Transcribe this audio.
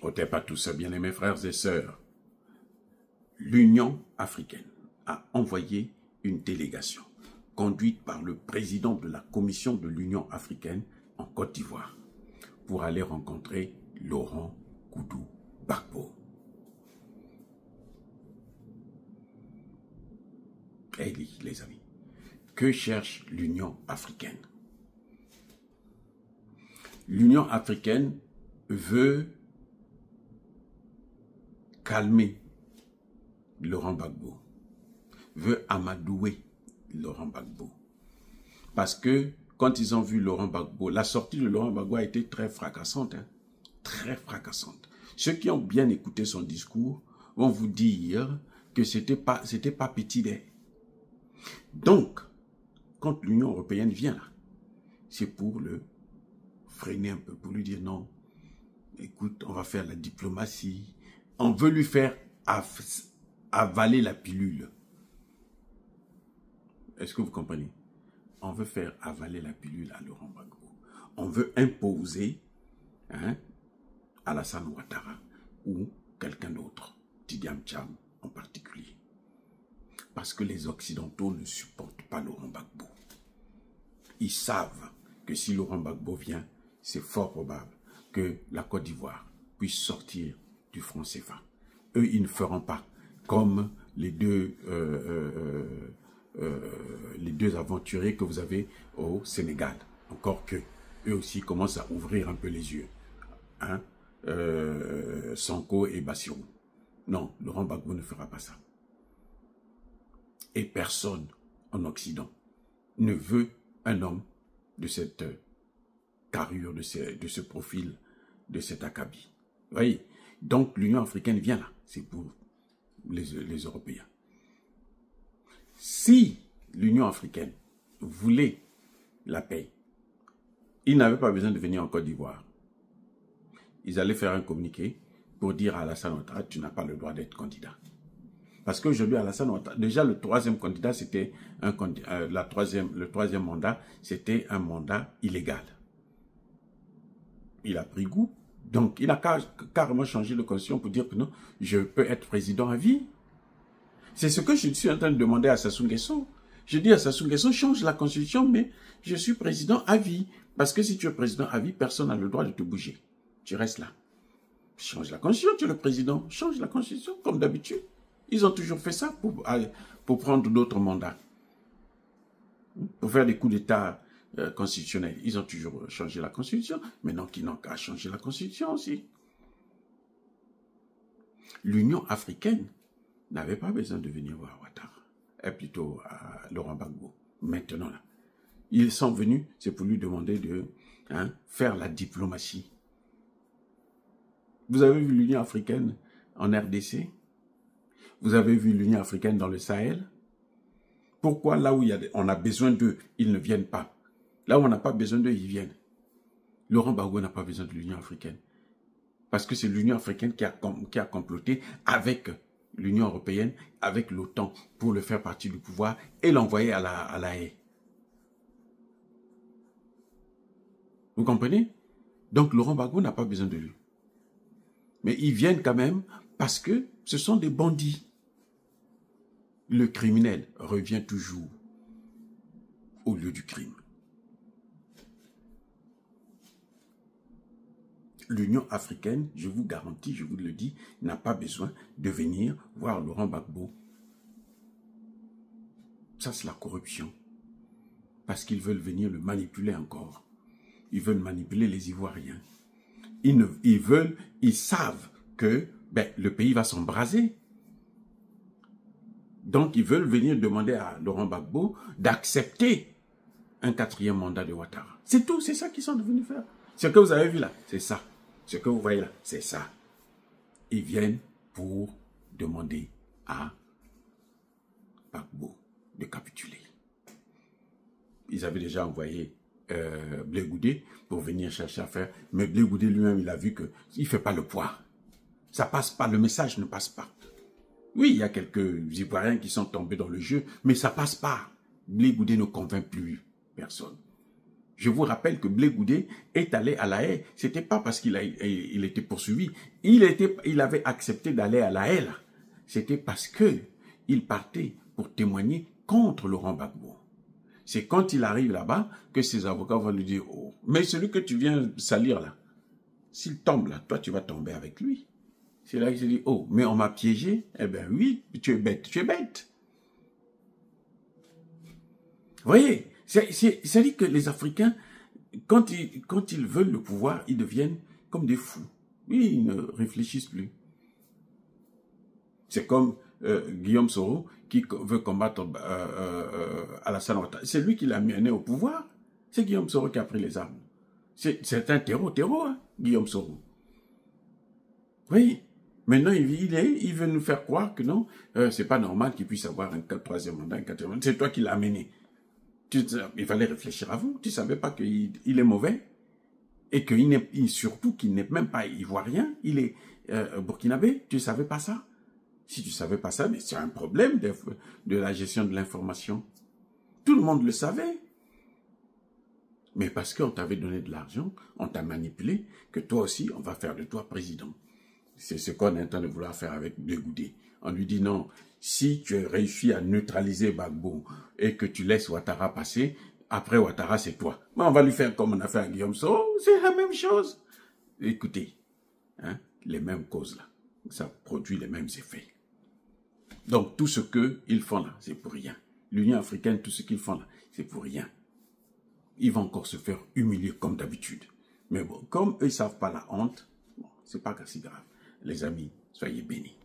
Ôtez pas tout ça, bien aimés frères et sœurs. L'Union africaine a envoyé une délégation conduite par le président de la Commission de l'Union africaine en Côte d'Ivoire pour aller rencontrer Laurent Gbagbo. Et les amis, que cherche l'Union africaine? L'Union africaine veut calmer Laurent Gbagbo, veut amadouer Laurent Gbagbo. Parce que quand ils ont vu Laurent Gbagbo, la sortie de Laurent Gbagbo a été très fracassante. Hein, très fracassante. Ceux qui ont bien écouté son discours vont vous dire que c'était pas petit lait. Donc, quand l'Union européenne vient là, c'est pour le freiner un peu, pour lui dire non, écoute, on va faire la diplomatie. On veut lui faire avaler la pilule. Est-ce que vous comprenez? On veut faire avaler la pilule à Laurent Gbagbo. On veut imposer Alassane Ouattara ou quelqu'un d'autre, Tidiane Cham en particulier. Parce que les Occidentaux ne supportent pas Laurent Gbagbo. Ils savent que si Laurent Gbagbo vient, c'est fort probable que la Côte d'Ivoire puisse sortir du franc CFA. Eux, ils ne feront pas comme les deux aventuriers que vous avez au Sénégal. Encore que eux aussi commencent à ouvrir un peu les yeux. Hein? Sanko et Bassirou. Non, Laurent Gbagbo ne fera pas ça. Et personne en Occident ne veut un homme de cette carrure, de ce profil, de cet acabit. Vous voyez? Donc l'Union africaine vient là. C'est pour les Européens. Si l'Union africaine voulait la paix, ils n'avaient pas besoin de venir en Côte d'Ivoire. Ils allaient faire un communiqué pour dire à Alassane Ouattara, tu n'as pas le droit d'être candidat. Parce qu'aujourd'hui, Alassane Ouattara, déjà le troisième candidat, c'était le troisième mandat, c'était un mandat illégal. Il a pris goût. Donc, il a carrément changé de constitution pour dire que non, je peux être président à vie. C'est ce que je suis en train de demander à Sassou Nguesso. Je dis à Sassou Nguesso, change la constitution, mais je suis président à vie. Parce que si tu es président à vie, personne n'a le droit de te bouger. Tu restes là. Change la constitution, tu es le président. Change la constitution, comme d'habitude. Ils ont toujours fait ça pour prendre d'autres mandats. Pour faire des coups d'État constitutionnels. Ils ont toujours changé la constitution. Maintenant qu'ils n'ont qu'à changer la constitution aussi. L'Union africaine n'avait pas besoin de venir voir Ouattara. Et plutôt à Laurent Gbagbo. Maintenant, là. Ils sont venus, c'est pour lui demander de faire la diplomatie. Vous avez vu l'Union africaine en RDC? Vous avez vu l'Union africaine dans le Sahel? Pourquoi là où on a besoin d'eux, ils ne viennent pas? Là où on n'a pas besoin d'eux, ils viennent. Laurent Gbagbo n'a pas besoin de l'Union africaine. Parce que c'est l'Union africaine qui a comploté avec l'Union européenne, avec l'OTAN, pour le faire partie du pouvoir et l'envoyer à la haie. Vous comprenez? Donc Laurent Gbagbo n'a pas besoin de lui. Mais ils viennent quand même parce que ce sont des bandits. Le criminel revient toujours au lieu du crime. L'Union africaine, je vous garantis, je vous le dis, n'a pas besoin de venir voir Laurent Gbagbo. Ça, c'est la corruption. Parce qu'ils veulent venir le manipuler encore. Ils veulent manipuler les Ivoiriens. Ils savent que le pays va s'embraser. Donc, ils veulent venir demander à Laurent Gbagbo d'accepter un 4e mandat de Ouattara. C'est tout, c'est ça qu'ils sont venus faire. Ce que vous avez vu là, c'est ça. Ce que vous voyez là, c'est ça. Ils viennent pour demander à Gbagbo de capituler. Ils avaient déjà envoyé Blé Goudé pour venir chercher à faire. Mais Blé Goudé lui-même, il a vu qu'il ne fait pas le poids. Ça passe pas, le message ne passe pas. Oui, il y a quelques Ivoiriens qui sont tombés dans le jeu, mais ça passe pas. Blé Goudé ne convainc plus personne. Je vous rappelle que Blé Goudé est allé à La Haye. C'était pas parce qu'il il était poursuivi. Il avait accepté d'aller à La Haye, là. C'était parce que il partait pour témoigner contre Laurent Gbagbo. C'est quand il arrive là-bas que ses avocats vont lui dire, oh, mais celui que tu viens salir là, s'il tombe là, toi tu vas tomber avec lui. C'est là qu'il se dit, oh, mais on m'a piégé. Eh bien oui, tu es bête, tu es bête. Vous voyez, c'est-à-dire que les Africains, quand ils veulent le pouvoir, ils deviennent comme des fous. Oui, ils ne réfléchissent plus. C'est comme Guillaume Soro qui veut combattre Alassane Ouattara. C'est lui qui l'a mené au pouvoir. C'est Guillaume Soro qui a pris les armes. C'est un terreau, hein, Guillaume Soro. Oui. Maintenant, il veut nous faire croire que non, c'est pas normal qu'il puisse avoir un troisième mandat, un quatrième mandat. C'est toi qui l'as mené. Il fallait réfléchir avant. Tu ne savais pas qu'il est mauvais et surtout qu'il n'est même pas ivoirien. Il est burkinabé. Tu ne savais pas ça? Si tu ne savais pas ça, mais c'est un problème de la gestion de l'information. Tout le monde le savait. Mais parce qu'on t'avait donné de l'argent, on t'a manipulé, que toi aussi, on va faire de toi président. C'est ce qu'on est en train de vouloir faire avec Blé Goudé. On lui dit non, si tu réussis à neutraliser Gbagbo et que tu laisses Ouattara passer, après Ouattara, c'est toi. Mais on va lui faire comme on a fait à Guillaume Soro, c'est la même chose. Écoutez, hein, les mêmes causes là, ça produit les mêmes effets. Donc tout ce qu'ils font là, c'est pour rien. L'Union africaine, tout ce qu'ils font là, c'est pour rien. Ils vont encore se faire humilier comme d'habitude. Mais bon, comme eux ne savent pas la honte, bon, c'est pas si grave. Les amis, soyez bénis.